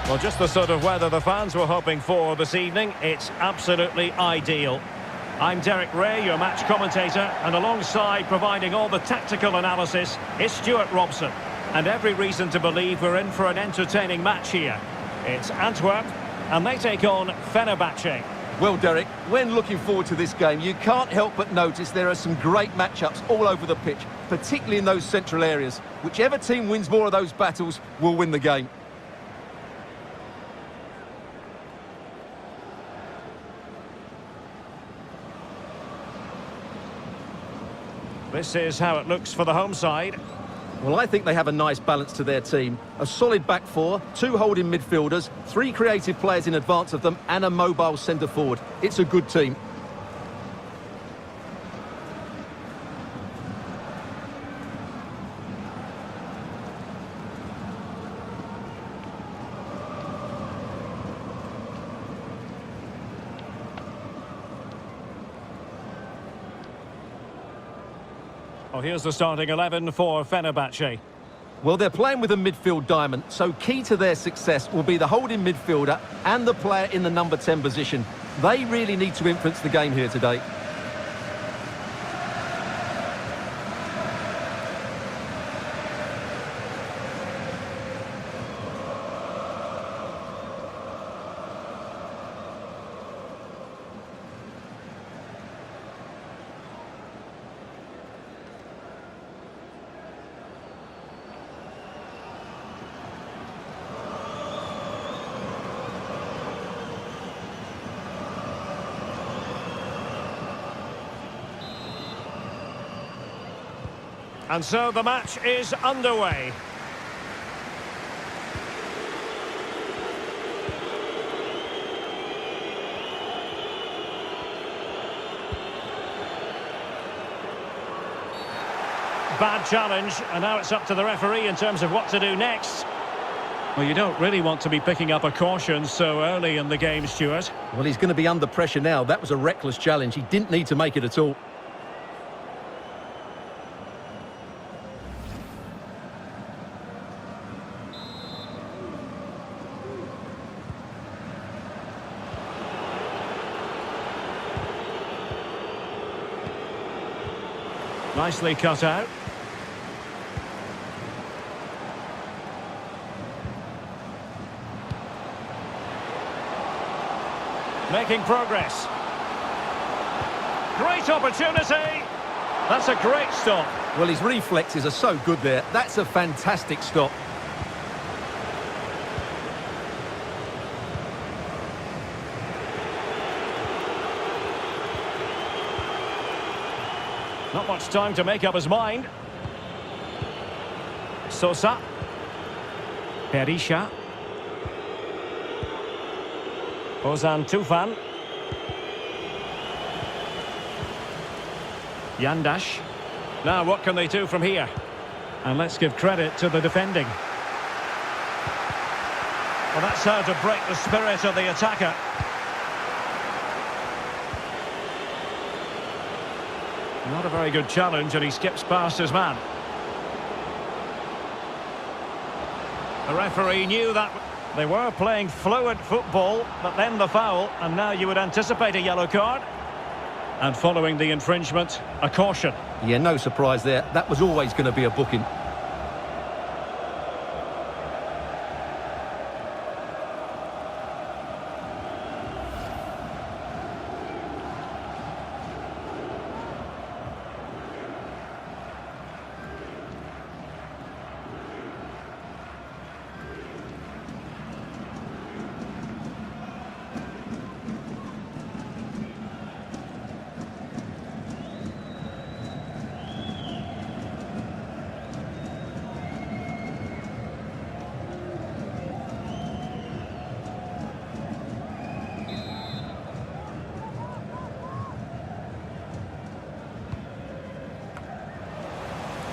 Well, just the sort of weather the fans were hoping for this evening. It's absolutely ideal. I'm Derek Ray, your match commentator, and alongside providing all the tactical analysis is Stuart Robson. And every reason to believe we're in for an entertaining match here. It's Antwerp, and they take on Fenerbahce. Well, Derek, when looking forward to this game, you can't help but notice there are some great matchups all over the pitch, particularly in those central areas. Whichever team wins more of those battles will win the game. This is how it looks for the home side. Well, I think they have a nice balance to their team. A solid back four, 2 holding midfielders, 3 creative players in advance of them, and a mobile centre-forward. It's a good team. Oh, here's the starting 11 for Fenerbahce. Well, they're playing with a midfield diamond, so key to their success will be the holding midfielder and the player in the number 10 position. They really need to influence the game here today. And so the match is underway. Bad challenge, and now it's up to the referee in terms of what to do next. Well, you don't really want to be picking up a caution so early in the game, Stuart. Well, he's going to be under pressure now. That was a reckless challenge. He didn't need to make it at all. Nicely cut out. Making progress. Great opportunity. That's a great stop. Well, his reflexes are so good there. That's a fantastic stop. Not much time to make up his mind. Sosa. Berisha. Ozan Tufan. Yandash. Now what can they do from here? And let's give credit to the defending. Well, that's how to break the spirit of the attacker. Not a very good challenge, and he skips past his man. The referee knew that they were playing fluid football, but then the foul, and now you would anticipate a yellow card. And following the infringement, a caution. Yeah, no surprise there. That was always going to be a booking.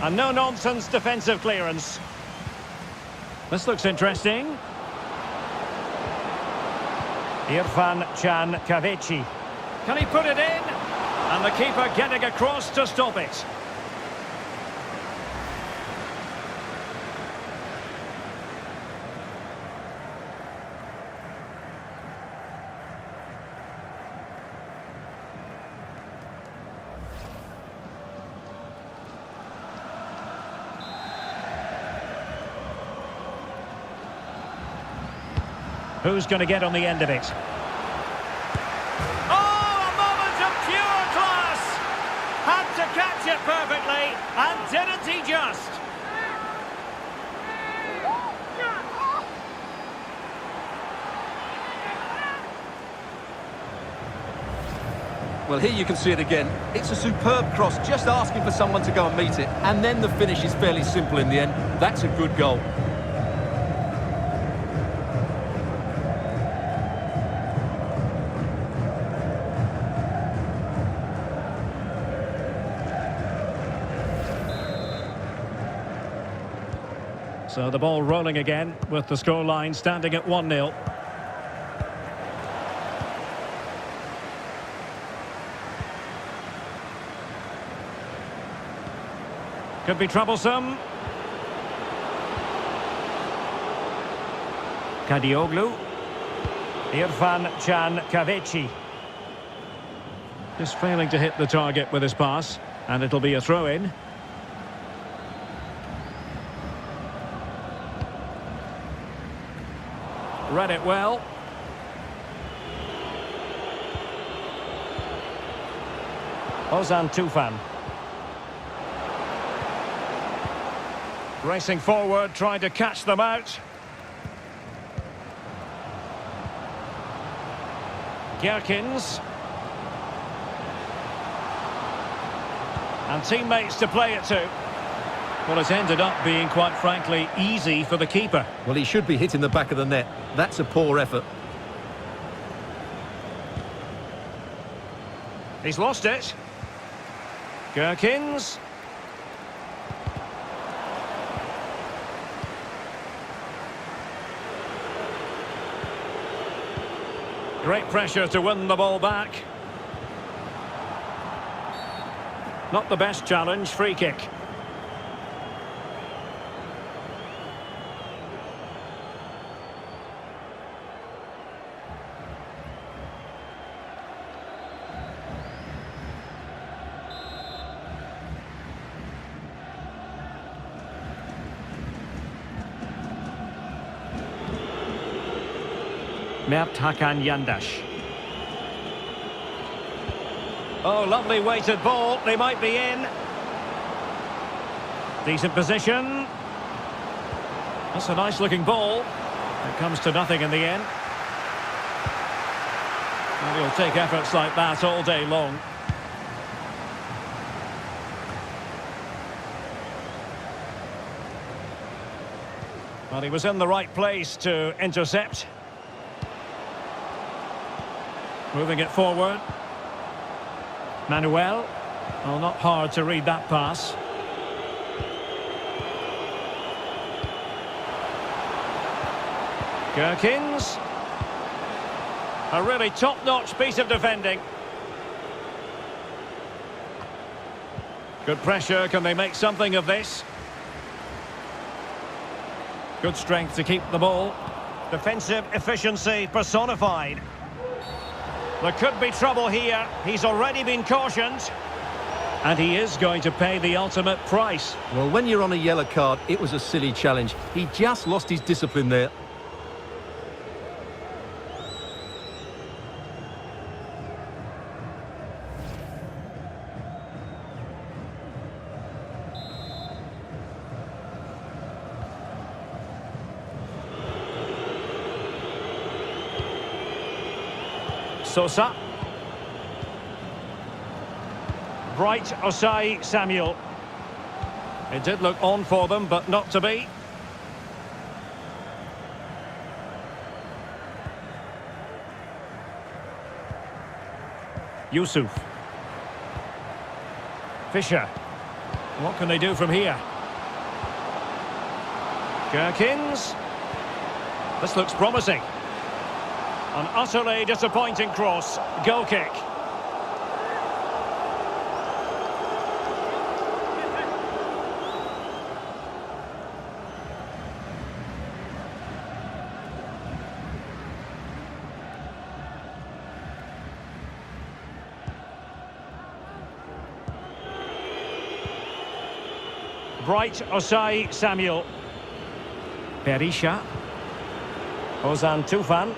A no-nonsense defensive clearance. This looks interesting. Irfan Can Kavici. Can he put it in? And the keeper getting across to stop it. Who's going to get on the end of it? Oh, a moment of pure class! Had to catch it perfectly, and didn't he just? Well, here you can see it again. It's a superb cross, just asking for someone to go and meet it. And then the finish is fairly simple in the end. That's a good goal. So the ball rolling again with the scoreline standing at 1-0. Could be troublesome. Kadioglu. Irfan Can Kavechi. Just failing to hit the target with his pass. And it'll be a throw-in. Read it well. Ozan Tufan. Racing forward, trying to catch them out. Gherkins. And teammates to play it to. Well, it's ended up being, quite frankly, easy for the keeper. Well, he should be hitting the back of the net. That's a poor effort. He's lost it. Gherkins. Great pressure to win the ball back. Not the best challenge, free kick. Mert Hakan Yandash. Oh, lovely weighted ball. They might be in. Decent position. That's a nice looking ball. It comes to nothing in the end. And he'll take efforts like that all day long. Well, he was in the right place to intercept. Moving it forward. Manuel. Well, not hard to read that pass. Gherkins. A really top-notch piece of defending. Good pressure. Can they make something of this? Good strength to keep the ball. Defensive efficiency personified. There could be trouble here. He's already been cautioned. And he is going to pay the ultimate price. Well, when you're on a yellow card, it was a silly challenge. He just lost his discipline there. Sosa. Bright Osai Samuel. It did look on for them, but not to be. Yusuf. Fischer. What can they do from here? Gherkins. This looks promising. An utterly disappointing cross. Goal kick. Bright Osai Samuel. Berisha. Ozan Tufan.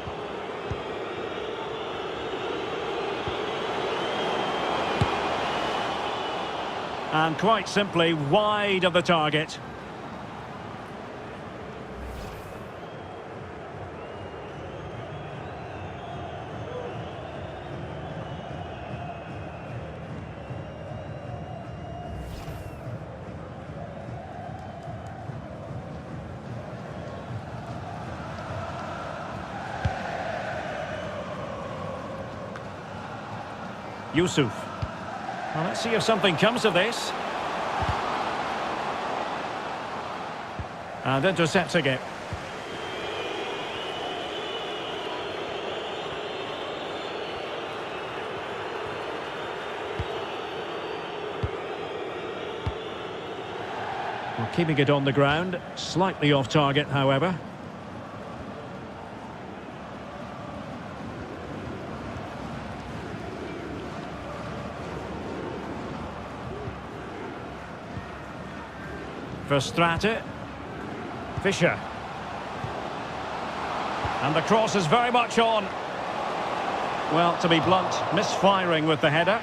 And quite simply wide of the target. Yusuf. Well, let's see if something comes of this. And intercepting it. Well, keeping it on the ground, slightly off target, however. Verstraete. Fischer. And the cross is very much on. Well, to be blunt, misfiring with the header.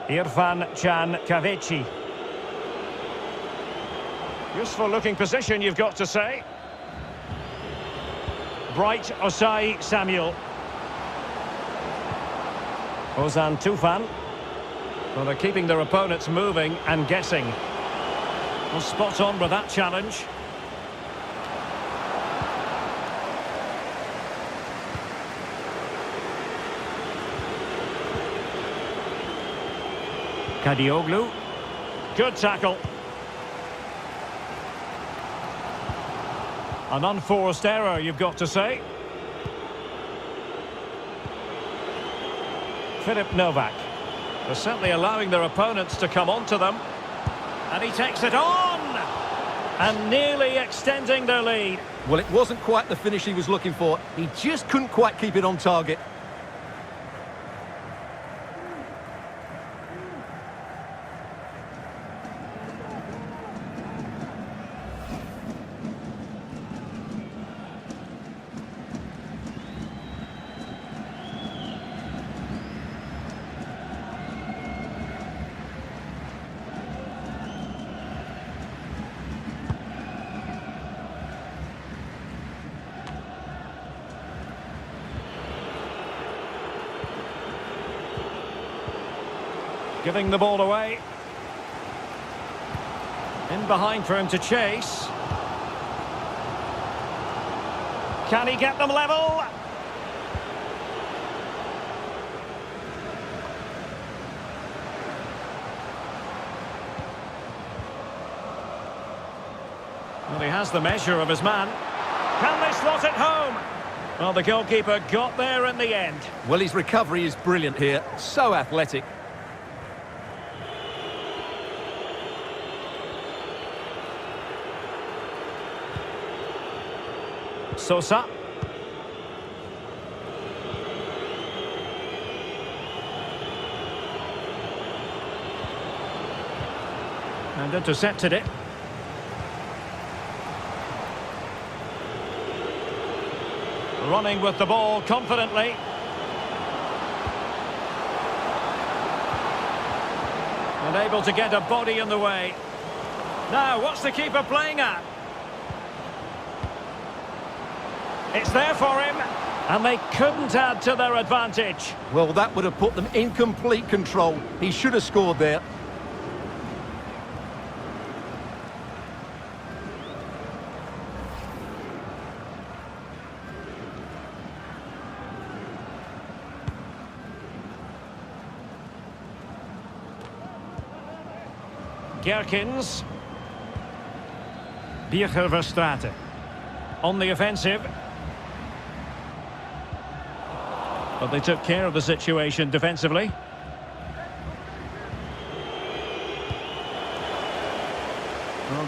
Irfan Can Kavici. Useful looking position, you've got to say. Bright Osai Samuel. Ozan Tufan. Well, they're keeping their opponents moving and guessing. Well, spot on with that challenge. Kadioglu. Good tackle. An unforced error, you've got to say. Filip Novak. They're certainly allowing their opponents to come onto them. And he takes it on! And nearly extending their lead. Well, it wasn't quite the finish he was looking for. He just couldn't quite keep it on target. Giving the ball away. In behind for him to chase. Can he get them level? Well, he has the measure of his man. Can they slot it home? Well, the goalkeeper got there in the end. Well, his recovery is brilliant here. So athletic. Sosa. And intercepted it. Running with the ball confidently. And able to get a body in the way. Now, what's the keeper playing at? It's there for him, and they couldn't add to their advantage. Well, that would have put them in complete control. He should have scored there. Gerkins. Verstraete. On the offensive. But they took care of the situation defensively.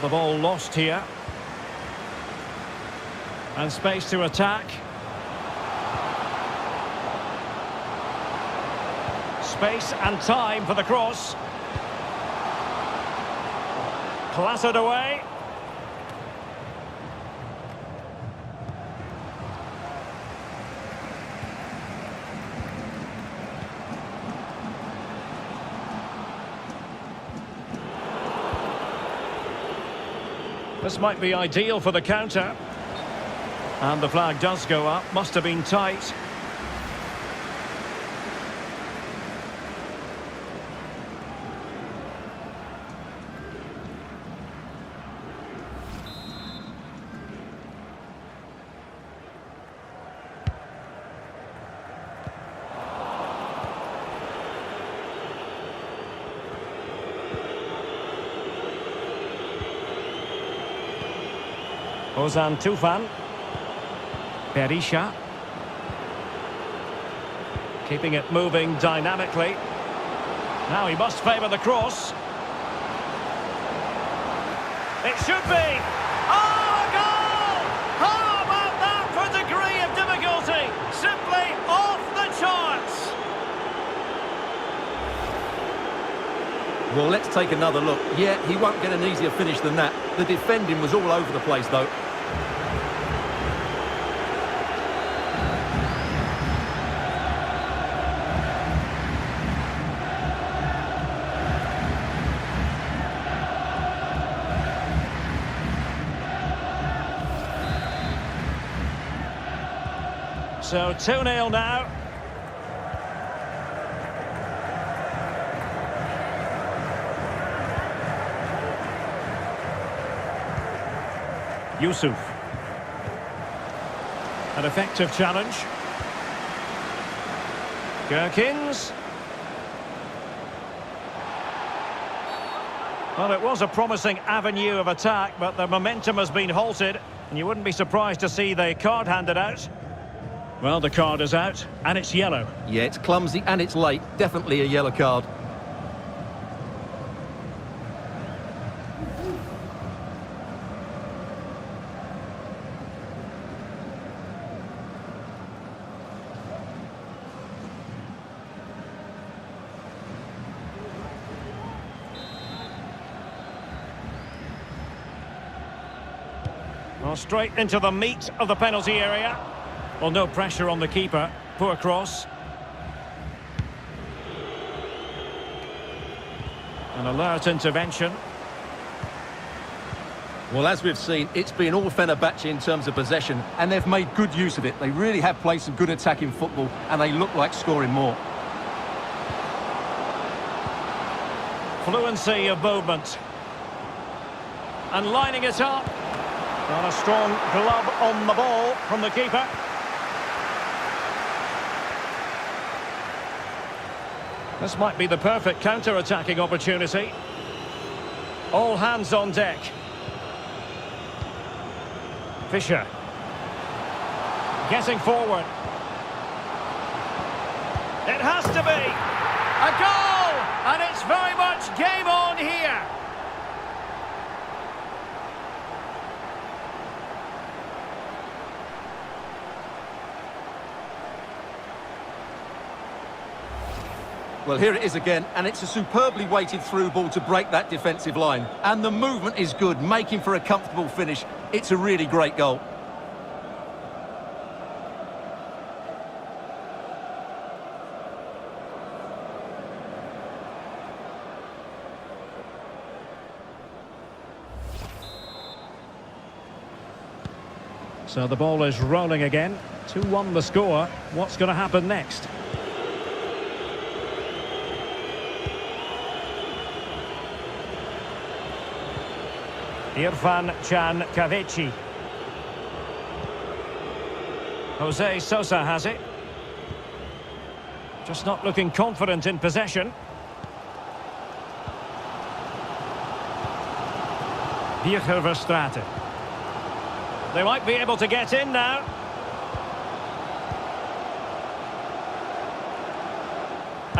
the ball lost here. And space to attack. Space and time for the cross. Clattered away. This might be ideal for the counter. And the flag does go up. Must have been tight. Ozan Tufan. Berisha. Keeping it moving dynamically. Now he must favour the cross. It should be. Oh, a goal! How about that for degree of difficulty? Simply off the charts. Well, let's take another look. Yeah, he won't get an easier finish than that. The defending was all over the place, though. So 2-0 now. Yusuf. An effective challenge. Gherkins. Well, it was a promising avenue of attack, but the momentum has been halted, and you wouldn't be surprised to see the card handed out. Well, the card is out, and it's yellow. Yeah, it's clumsy and it's late. Definitely a yellow card. Well, straight into the meat of the penalty area. Well, no pressure on the keeper. Poor cross. An alert intervention. Well, as we've seen, it's been all Fenerbahce in terms of possession, and they've made good use of it. They really have played some good attacking football, and they look like scoring more. Fluency of movement. And lining it up. Got a strong glove on the ball from the keeper. This might be the perfect counter-attacking opportunity. All hands on deck. Fischer. Getting forward. It has to be. A goal! And it's very much game on here. Well, here it is again, and it's a superbly weighted through ball to break that defensive line. And the movement is good, making for a comfortable finish. It's a really great goal. So the ball is rolling again. 2-1 the score. What's going to happen next? Irfan Can Kavechi. Jose Sosa has it. Just not looking confident in possession. Fenerbahce. They might be able to get in now.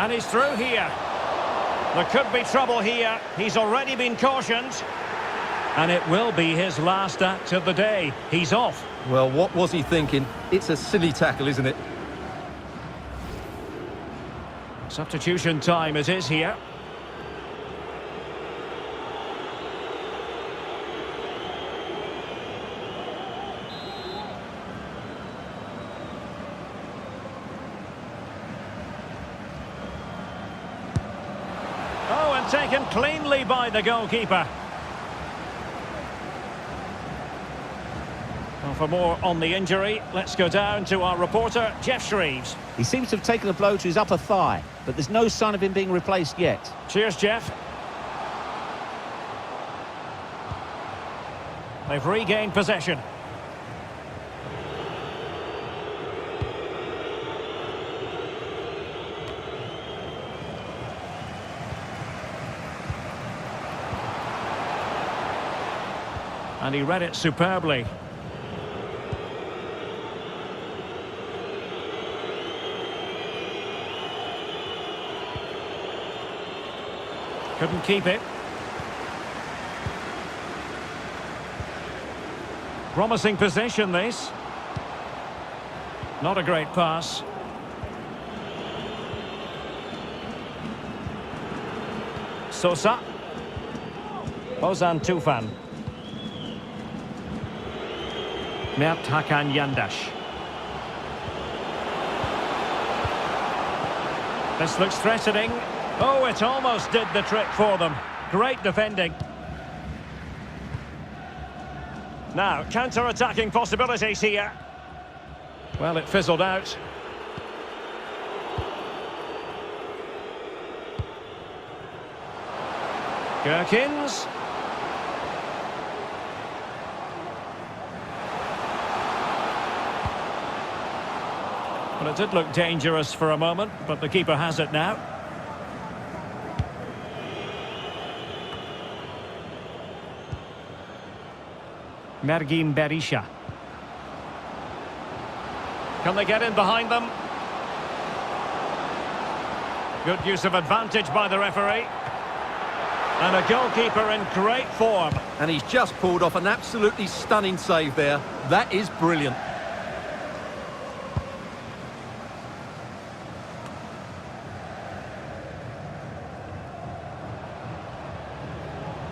And he's through here. There could be trouble here. He's already been cautioned. And it will be his last act of the day. He's off. Well, what was he thinking? It's a silly tackle, isn't it? Substitution time it is here. Oh, and taken cleanly by the goalkeeper. Well, for more on the injury, let's go down to our reporter, Jeff Shreves. He seems to have taken a blow to his upper thigh, but there's no sign of him being replaced yet. Cheers, Jeff. They've regained possession. And he read it superbly. Couldn't keep it. Promising possession, this. Not a great pass. Sosa. Ozan Tufan. Mert Hakan Yandash. This looks threatening. Oh, it almost did the trick for them. Great defending. Now, counter-attacking possibilities here. Well, it fizzled out. Gherkins. Well, it did look dangerous for a moment, but the keeper has it now. Mergim Berisha. Can they get in behind them? Good use of advantage by the referee. And a goalkeeper in great form. And he's just pulled off an absolutely stunning save there. That is brilliant.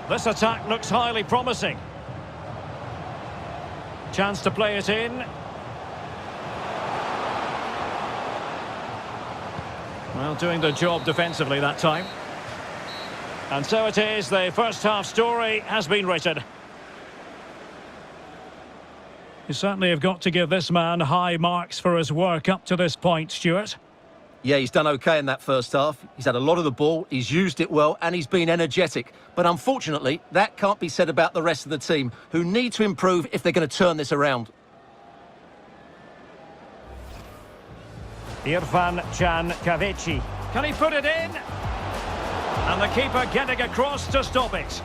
This attack looks highly promising. Chance to play it in. Well, doing the job defensively that time. And so it is, the first half story has been written. You certainly have got to give this man high marks for his work up to this point, Stuart. Yeah, he's done okay in that first half. He's had a lot of the ball, he's used it well, and he's been energetic. But unfortunately, that can't be said about the rest of the team, who need to improve if they're going to turn this around. Irfan Can Kavici. Can he put it in? And the keeper getting across to stop it.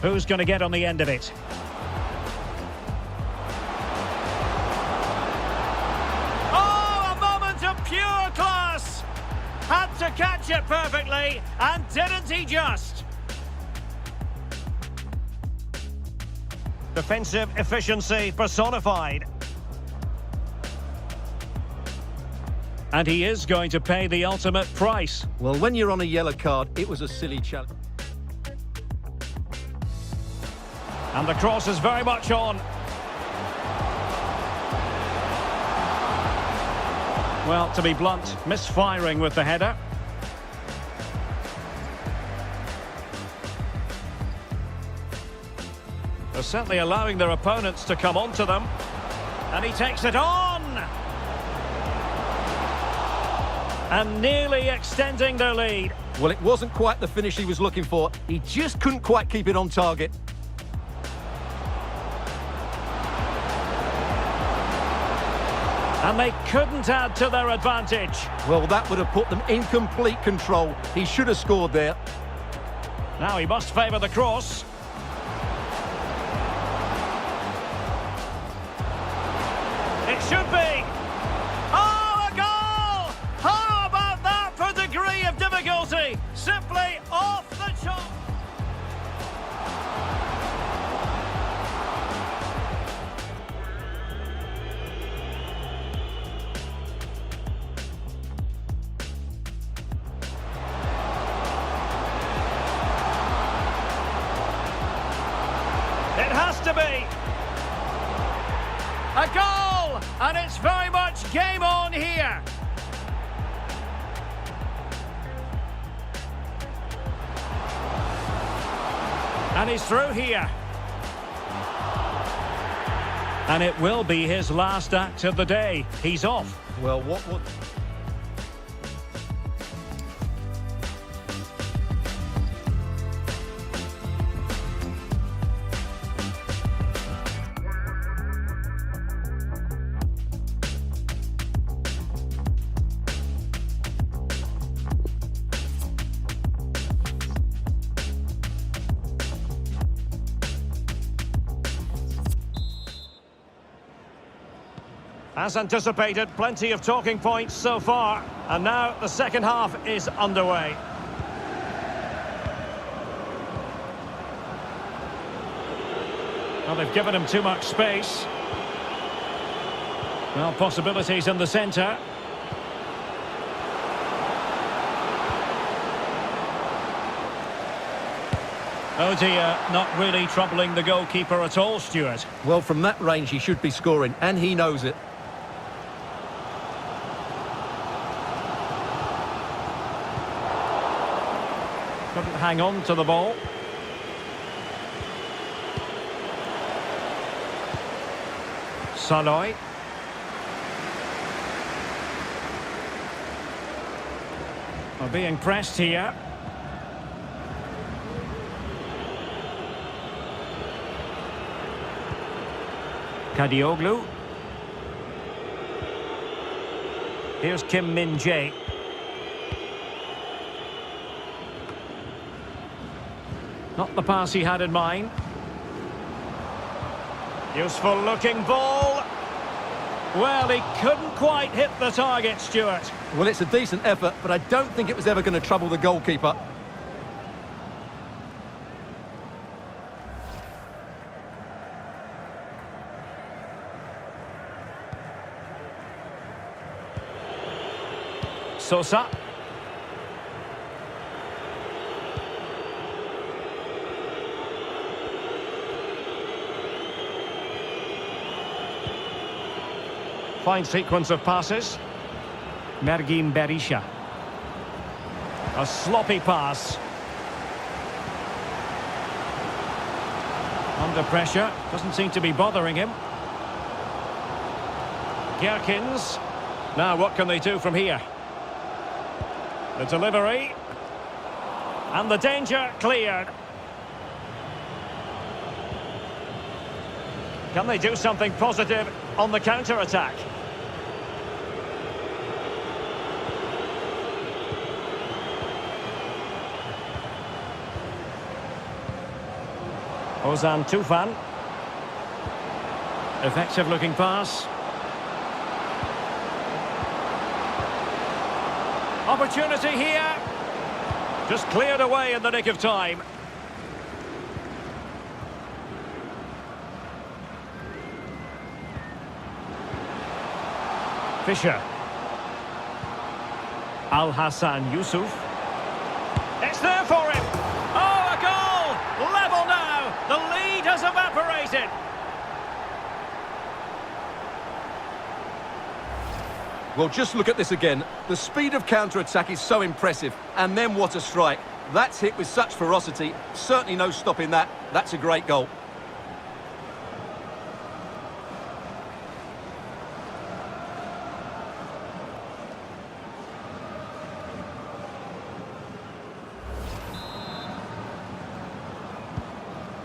Who's going to get on the end of it? Pure class! Had to catch it perfectly, and didn't he just? Defensive efficiency personified. And he is going to pay the ultimate price. Well, when you're on a yellow card, it was a silly challenge. And the cross is very much on. Well, to be blunt, misfiring with the header. They're certainly allowing their opponents to come onto them. And he takes it on! And nearly extending their lead. Well, it wasn't quite the finish he was looking for. He just couldn't quite keep it on target. And they couldn't add to their advantage. Well, that would have put them in complete control. He should have scored there. Now he must favour the cross. It should be. Oh, a goal! How about that for to be. A goal! And it's very much game on here. And he's through here. And it will be his last act of the day. He's off. Well, what... As anticipated, plenty of talking points so far. And now the second half is underway. Well, they've given him too much space. Well, possibilities in the centre. Oh dear, not really troubling the goalkeeper at all, Stuart. Well, from that range, he should be scoring, and he knows it. Couldn't hang on to the ball. Saloy. Are being pressed here. Kadioglu. Here's Kim Min-jae. Not the pass he had in mind. Useful looking ball. Well, he couldn't quite hit the target, Stuart. Well, it's a decent effort, but I don't think it was ever going to trouble the goalkeeper. Sosa. Fine sequence of passes. Mergin Berisha. A sloppy pass. Under pressure. Doesn't seem to be bothering him. Gerkins. Now what can they do from here? The delivery. And the danger cleared. Can they do something positive on the counter-attack? Ozan Tufan. Effective looking pass. Opportunity here. Just cleared away in the nick of time. Fisher. Al-Hassan Yusuf. It's there for him. Oh, a goal! Level now. The lead has evaporated. Well, just look at this again. The speed of counter-attack is so impressive. And then what a strike. That's hit with such ferocity. Certainly no stopping that. That's a great goal.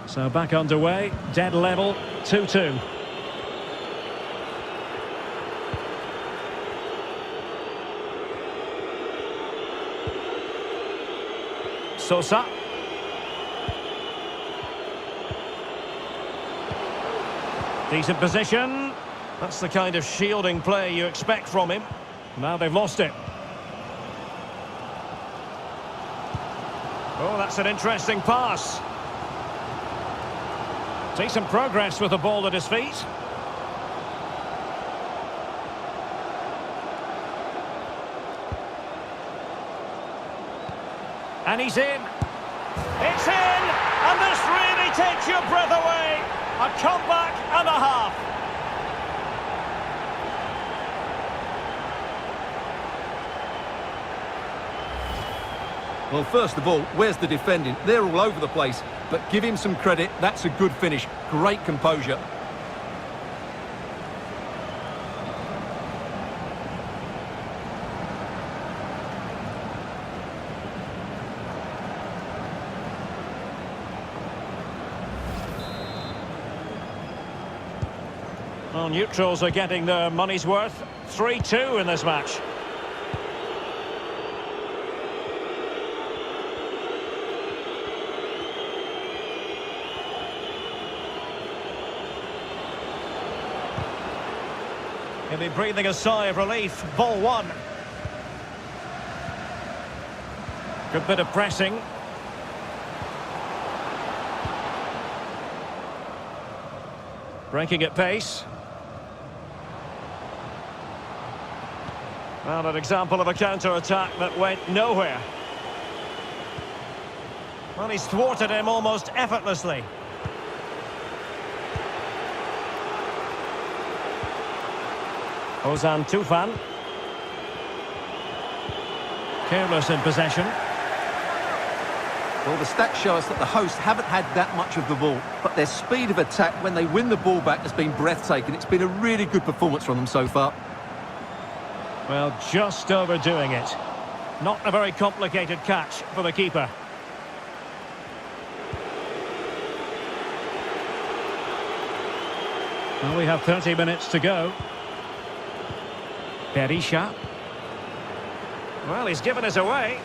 So back underway, dead level, 2-2. Sosa. Decent position. That's the kind of shielding play you expect from him. Now they've lost it. Oh, that's an interesting pass. Decent progress with the ball at his feet. And he's in. It's in! And this really takes your breath away. A comeback and a half. Well, first of all, where's the defending? They're all over the place, but give him some credit. That's a good finish. Great composure. Well, neutrals are getting their money's worth. 3-2 in this match. He'll be breathing a sigh of relief. Ball one. Good bit of pressing. Breaking at pace. Well, an example of a counter-attack that went nowhere. Well, he's thwarted him almost effortlessly. Ozan Tufan. Careless in possession. Well, the stats show us that the hosts haven't had that much of the ball, but their speed of attack when they win the ball back has been breathtaking. It's been a really good performance from them so far. Well, just overdoing it. Not a very complicated catch for the keeper. Well, we have 30 minutes to go. Berisha. Well, he's given us away.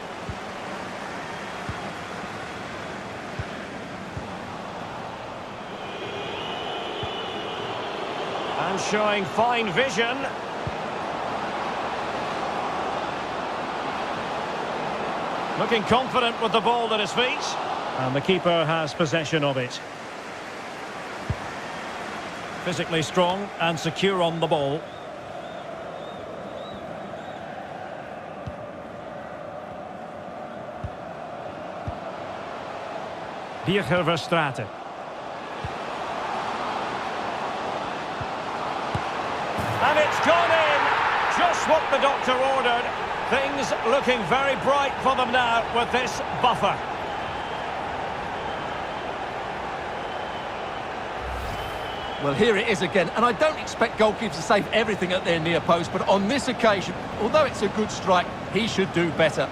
And showing fine vision. Looking confident with the ball at his feet. And the keeper has possession of it. Physically strong and secure on the ball. Ferencvaros. And it's gone in! Just what the doctor ordered. Things looking very bright for them now with this buffer. Well, here it is again, and I don't expect goalkeepers to save everything at their near post, but on this occasion, although it's a good strike, he should do better.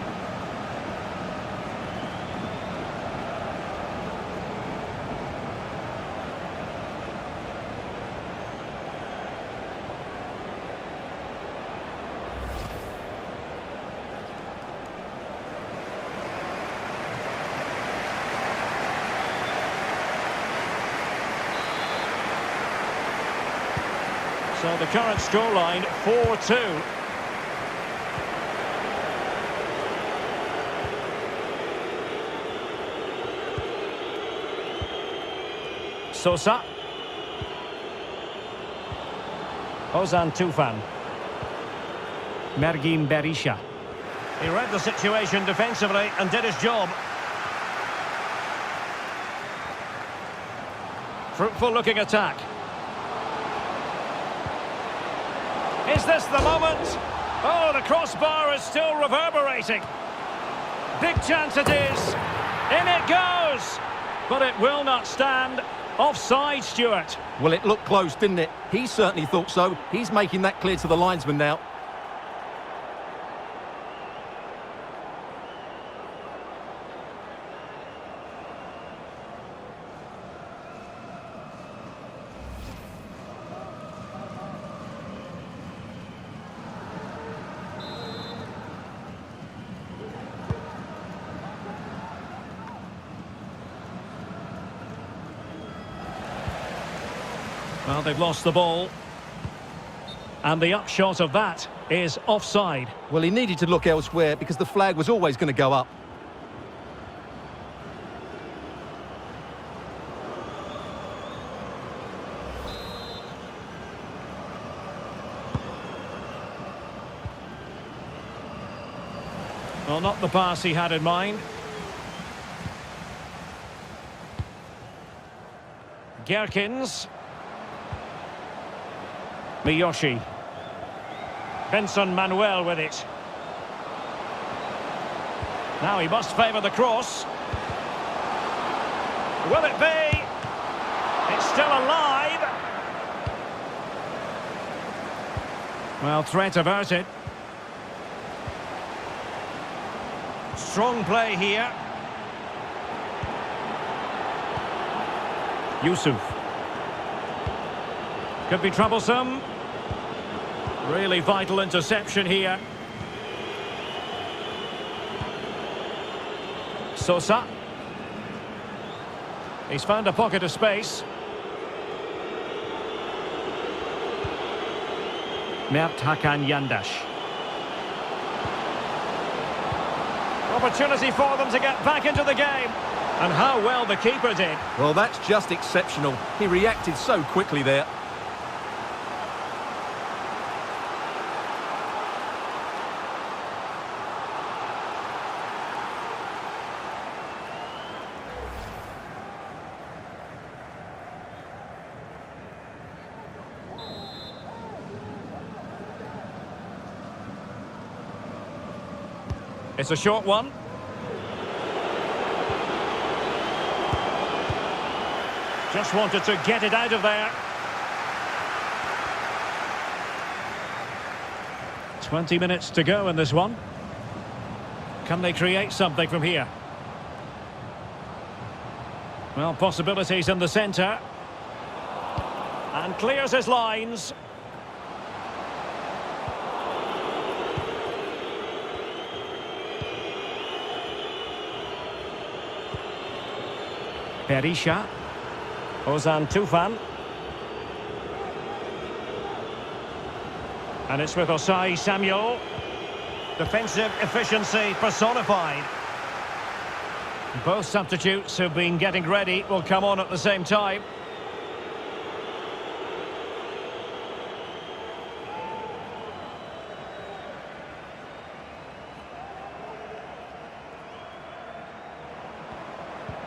So the current scoreline, 4-2. Sosa. Ozan Tufan. Mergim Berisha. He read the situation defensively and did his job. Fruitful looking attack. Is this the moment? Oh, the crossbar is still reverberating. Big chance it is. In it goes. But it will not stand. Offside, Stuart. Well, it looked close, didn't it? He certainly thought so. He's making that clear to the linesman now. Well, they've lost the ball. And the upshot of that is offside. Well, he needed to look elsewhere because the flag was always going to go up. Well, not the pass he had in mind. Gherkins. Miyoshi. Benson Manuel with it. Now he must favour the cross. Will it be? It's still alive. Well, threat averted. Strong play here. Yusuf. Could be troublesome. Really vital interception here. Sosa. He's found a pocket of space. Mert Hakan Yandash. Opportunity for them to get back into the game. And how well the keeper did. Well, that's just exceptional. He reacted so quickly there. It's a short one. Just wanted to get it out of there. 20 minutes to go in this one. Can they create something from here? Well, possibilities in the centre. And clears his lines. Berisha. Ozan Tufan. And it's with Osai Samuel. Defensive efficiency personified. Both substitutes who've been getting ready will come on at the same time.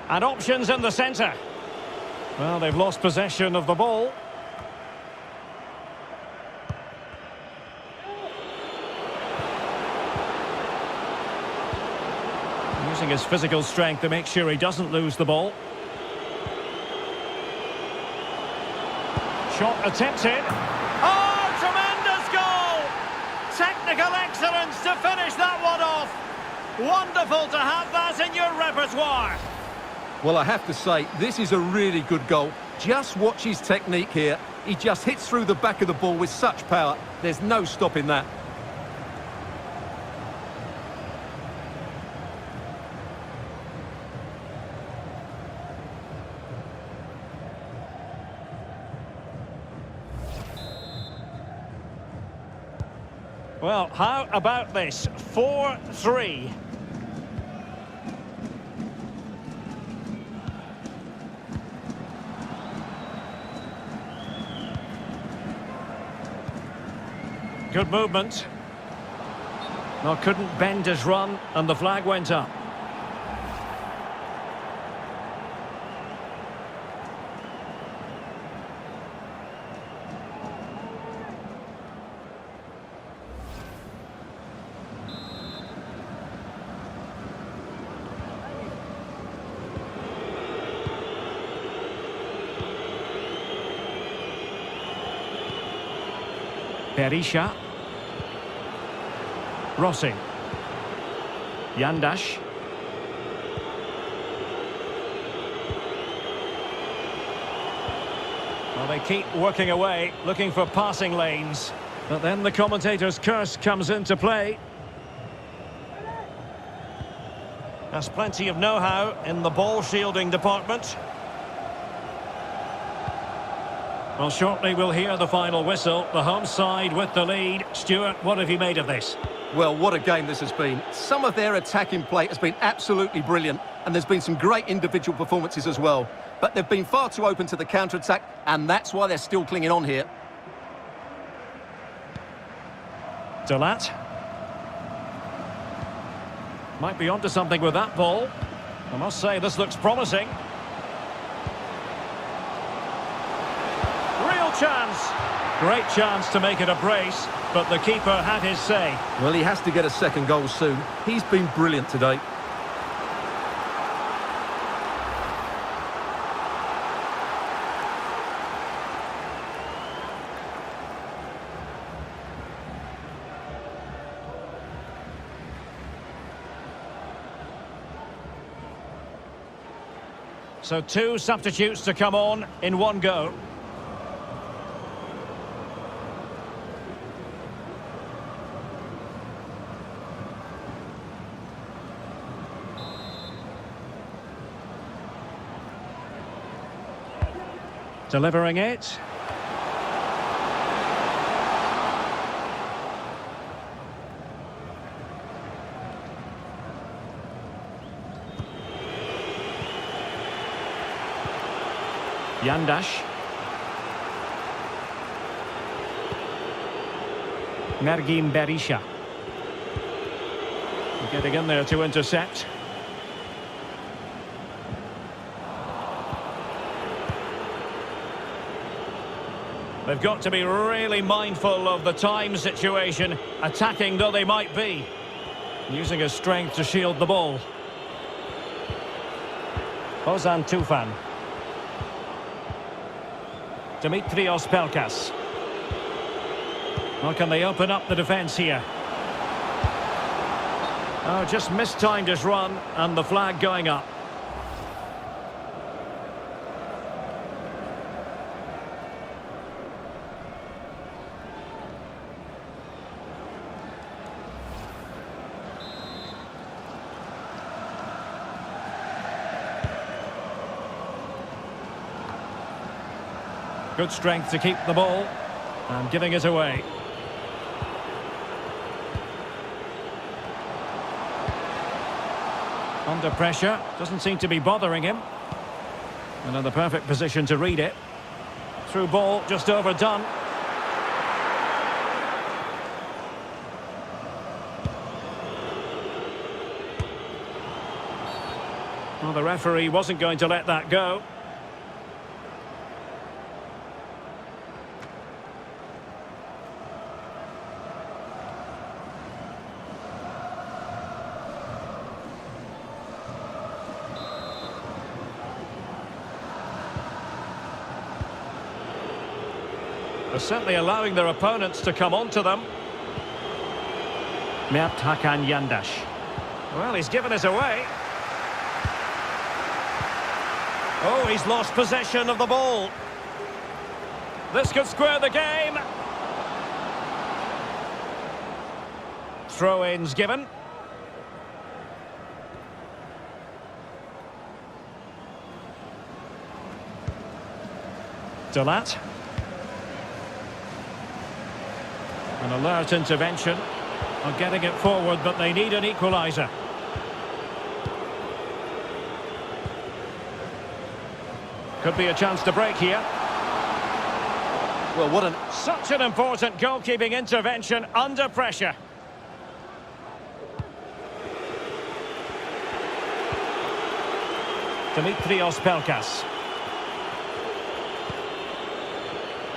And options in the centre. Well, they've lost possession of the ball. Using his physical strength to make sure he doesn't lose the ball. Shot attempted. Oh, tremendous goal! Technical excellence to finish that one off. Wonderful to have that in your repertoire. Well, I have to say, this is a really good goal. Just watch his technique here. He just hits through the back of the ball with such power. There's no stopping that. Well, how about this? 4-3. Good movement. No, couldn't bend his run, and the flag went up. Berisha. Rossi. Yandash. Well, they keep working away, looking for passing lanes. But then the commentator's curse comes into play. There's plenty of know-how in the ball shielding department. Well, shortly we'll hear the final whistle. The home side with the lead. Stuart, what have you made of this? Well, what a game this has been. Some of their attacking play has been absolutely brilliant, and there's been some great individual performances as well. But they've been far too open to the counter-attack, and that's why they're still clinging on here. Delat. Might be onto something with that ball. I must say, this looks promising. chance. Great chance to make it a brace, but the keeper had his say. Well, he has to get a second goal soon. He's been brilliant today. So 2 substitutes to come on in one go. Delivering it. Yandash. Mergim Berisha. Getting in there to intercept. They've got to be really mindful of the time situation, attacking though they might be. Using his strength to shield the ball. Ozan Tufan. Dimitrios Pelkas. Well, can they open up the defence here? Oh, just mistimed his run, and the flag going up. Good strength to keep the ball, and giving it away. Under pressure, doesn't seem to be bothering him. And in the perfect position to read it. Through ball, just overdone. Well, the referee wasn't going to let that go. They're certainly allowing their opponents to come onto them. Mert Hakan Yandash. Well, he's given it away. Oh, he's lost possession of the ball. This could square the game. Throw-ins given. Delat. An alert intervention on getting it forward, but they need an equaliser. Could be a chance to break here. Well, Such an important goalkeeping intervention under pressure. Dimitrios Pelkas.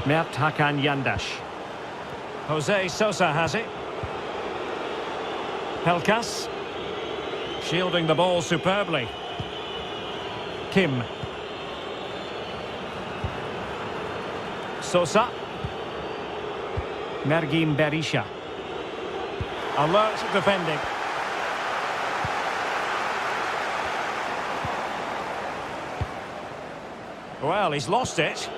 Mert Hakan Yandash. Jose Sosa has it. Pelkas. Shielding the ball superbly. Kim. Sosa. Mergim Berisha. Alert defending. Well, he's lost it.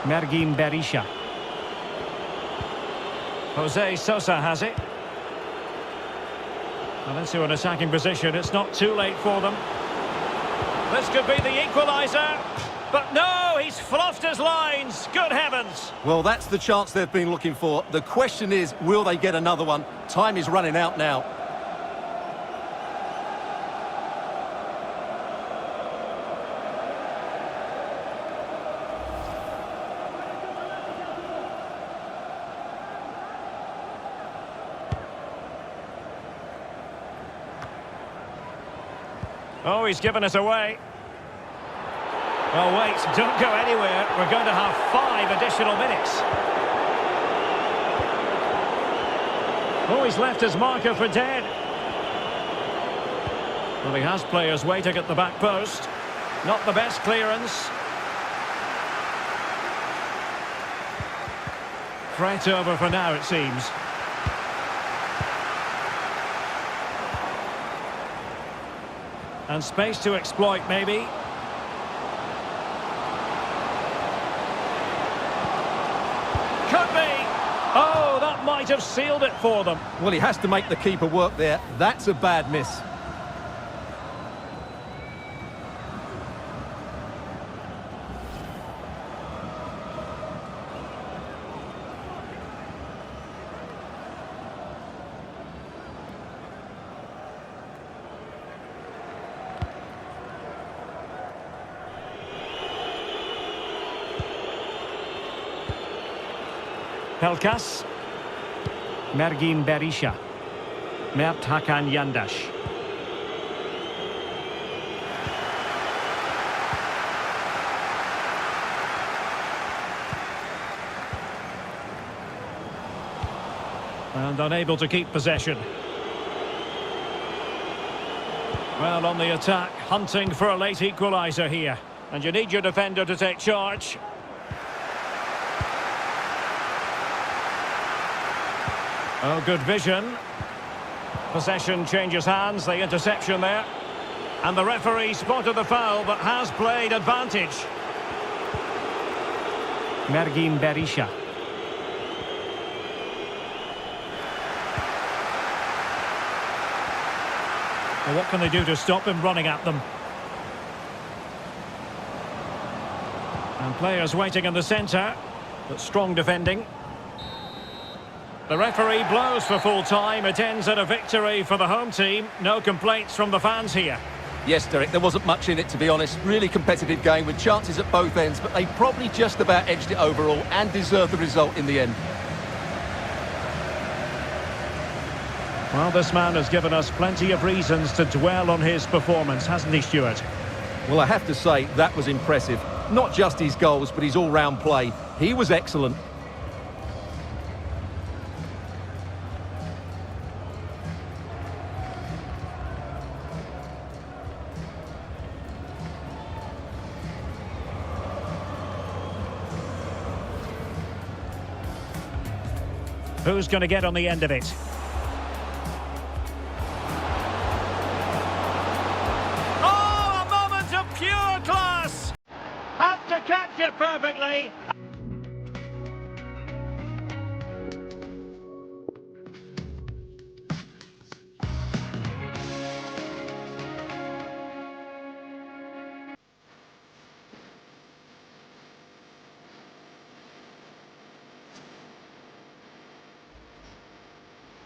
Mergim Berisha. Jose Sosa has it. And into an attacking position. It's not too late for them. This could be the equaliser. But no, he's fluffed his lines. Good heavens. Well, that's the chance they've been looking for. The question is, will they get another one? Time is running out now. Oh, he's given it away. Oh wait, don't go anywhere. We're going to have 5 additional minutes. Oh, he's left his marker for dead. Well, he has players waiting at the back post. Not the best clearance. Threat over for now, it seems. And space to exploit, maybe. Could be! Oh, that might have sealed it for them. Well, he has to make the keeper work there. That's a bad miss. Pelkas. Mergin Berisha. Mert Hakan Yandash. And unable to keep possession. Well, on the attack, hunting for a late equaliser here. And you need your defender to take charge. Oh, good vision. Possession changes hands, the interception there. And the referee spotted the foul, but has played advantage. Mergin Berisha. Well, what can they do to stop him running at them? And players waiting in the centre, but strong defending. The referee blows for full time. It ends at a victory for the home team. No complaints from the fans here. Yes, Derek, there wasn't much in it, to be honest. Really competitive game with chances at both ends, but they probably just about edged it overall and deserved the result in the end. Well, this man has given us plenty of reasons to dwell on his performance, hasn't he, Stuart? Well, I have to say, that was impressive. Not just his goals, but his all-round play. He was excellent. Who's going to get on the end of it? Oh, a moment of pure class! Had to catch it perfectly.